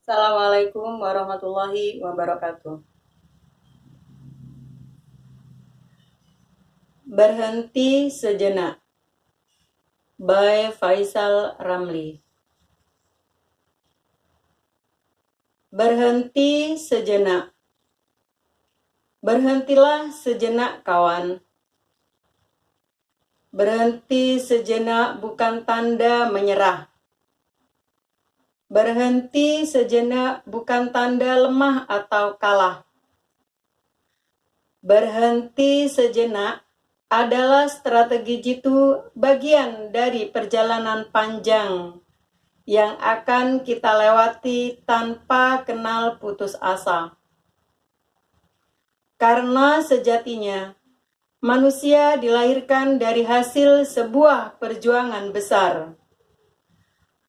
Assalamualaikum warahmatullahi wabarakatuh. Berhenti sejenak by Faisal Ramli. Berhenti sejenak. Berhentilah sejenak, kawan. Berhenti sejenak bukan tanda menyerah. Berhenti sejenak bukan tanda lemah atau kalah. Berhenti sejenak adalah strategi jitu, bagian dari perjalanan panjang yang akan kita lewati tanpa kenal putus asa. Karena sejatinya, manusia dilahirkan dari hasil sebuah perjuangan besar.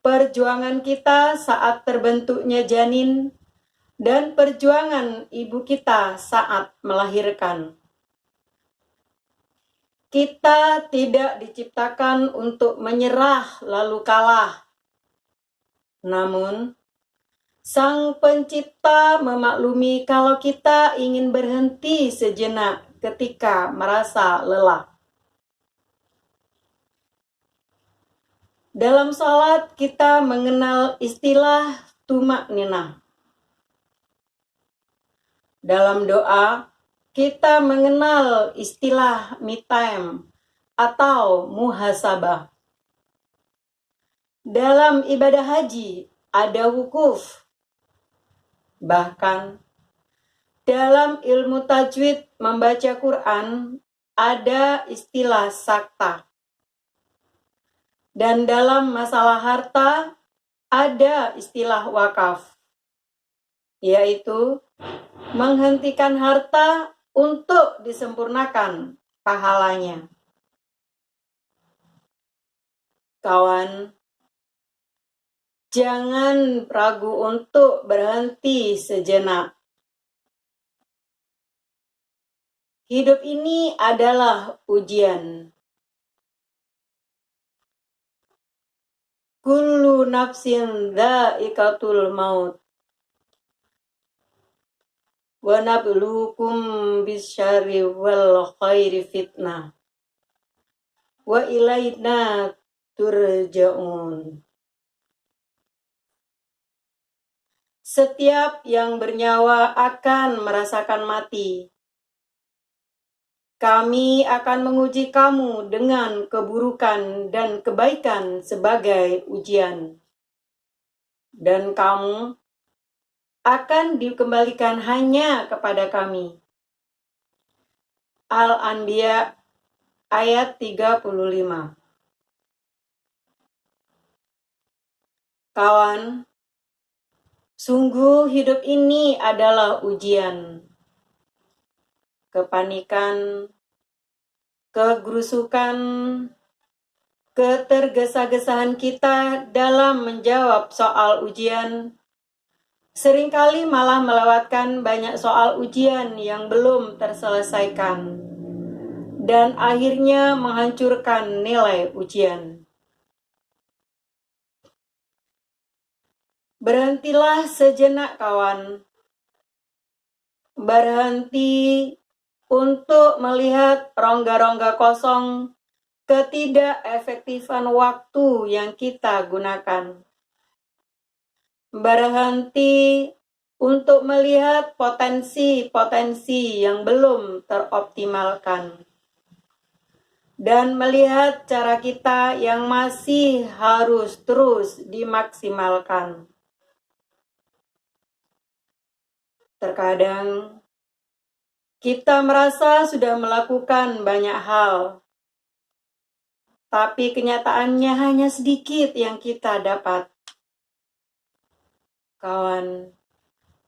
Perjuangan kita saat terbentuknya janin dan perjuangan ibu kita saat melahirkan. Kita tidak diciptakan untuk menyerah lalu kalah. Namun, Sang Pencipta memaklumi kalau kita ingin berhenti sejenak ketika merasa lelah. Dalam salat kita mengenal istilah tumak ninah. Dalam doa kita mengenal istilah me time atau muhasabah. Dalam ibadah haji ada wukuf. Bahkan dalam ilmu tajwid membaca Quran ada istilah sakta. Dan dalam masalah harta ada istilah wakaf, yaitu menghentikan harta untuk disempurnakan pahalanya. Kawan, jangan ragu untuk berhenti sejenak. Hidup ini adalah ujian. Kullu nafsin dha'iqatul maut. Wa nabluukum bisyarri wal khairi fitnah. Wa ilaina turja'un. Setiap yang bernyawa akan merasakan mati. Kami akan menguji kamu dengan keburukan dan kebaikan sebagai ujian. Dan kamu akan dikembalikan hanya kepada kami. Al-Anbiya ayat 35. Kawan, sungguh hidup ini adalah ujian. Kepanikan, kegerusukan, ketergesa-gesaan kita dalam menjawab soal ujian seringkali malah melewatkan banyak soal ujian yang belum terselesaikan dan akhirnya menghancurkan nilai ujian. Berhentilah sejenak, kawan. Berhenti untuk melihat rongga-rongga kosong ketidakefektifan waktu yang kita gunakan. Berhenti untuk melihat potensi-potensi yang belum teroptimalkan. Dan melihat cara kita yang masih harus terus dimaksimalkan. Terkadang kita merasa sudah melakukan banyak hal, tapi kenyataannya hanya sedikit yang kita dapat. Kawan,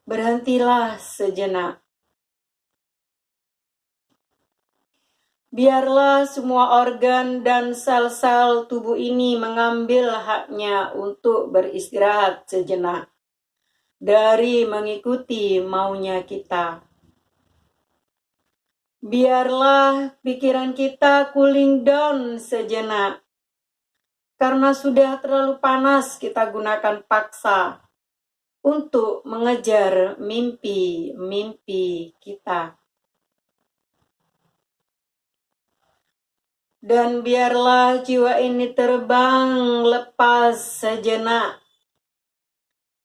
berhentilah sejenak. Biarlah semua organ dan sel-sel tubuh ini mengambil haknya untuk beristirahat sejenak dari mengikuti maunya kita. Biarlah pikiran kita cooling down sejenak, karena sudah terlalu panas kita gunakan paksa untuk mengejar mimpi-mimpi kita. Dan biarlah jiwa ini terbang lepas sejenak,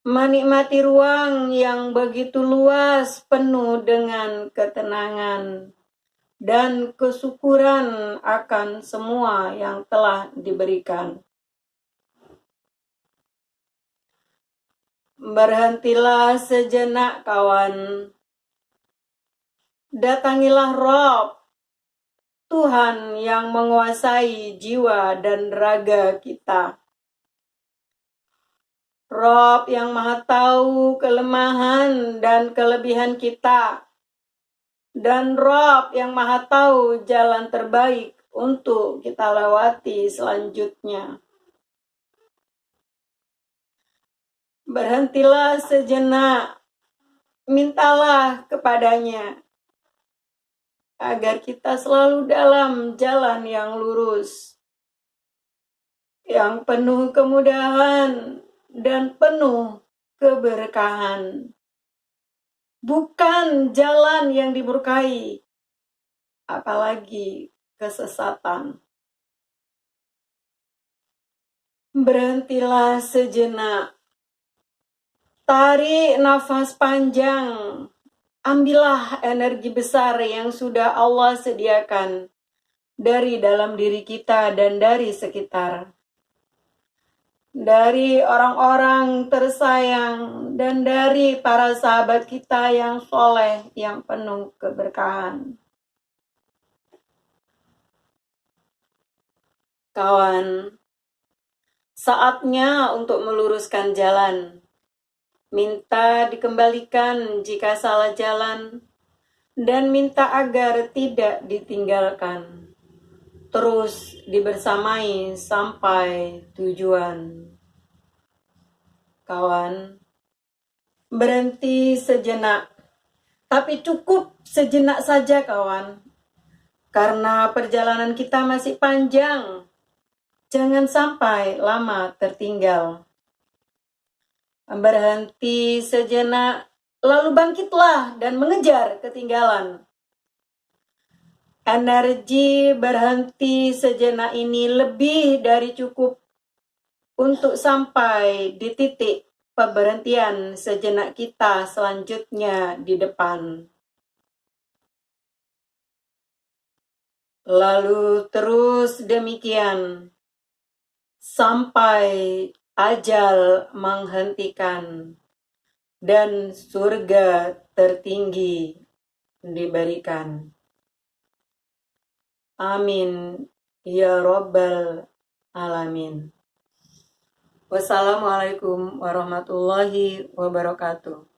menikmati ruang yang begitu luas penuh dengan ketenangan dan kesyukuran akan semua yang telah diberikan. Berhentilah sejenak, kawan. Datangilah Rob, Tuhan yang menguasai jiwa dan raga kita. Rob yang Maha tahu kelemahan dan kelebihan kita. Dan Rob yang Maha tahu jalan terbaik untuk kita lewati selanjutnya. Berhentilah sejenak, mintalah kepadanya agar kita selalu dalam jalan yang lurus, yang penuh kemudahan dan penuh keberkahan. Bukan jalan yang diberkahi, apalagi kesesatan. Berhentilah sejenak, tarik nafas panjang. Ambillah energi besar yang sudah Allah sediakan dari dalam diri kita dan dari sekitar. Dari orang-orang tersayang dan dari para sahabat kita yang soleh, yang penuh keberkahan. Kawan, saatnya untuk meluruskan jalan. Minta dikembalikan jika salah jalan, dan minta agar tidak ditinggalkan. Terus dibersamai sampai tujuan. Kawan, berhenti sejenak, tapi cukup sejenak saja, kawan. Karena perjalanan kita masih panjang, jangan sampai lama tertinggal. Berhenti sejenak, lalu bangkitlah dan mengejar ketinggalan. Energi berhenti sejenak ini lebih dari cukup untuk sampai di titik pemberhentian sejenak kita selanjutnya di depan. Lalu terus demikian sampai ajal menghentikan dan surga tertinggi diberikan. Amin ya Rabbal Alamin. Wassalamualaikum warahmatullahi wabarakatuh.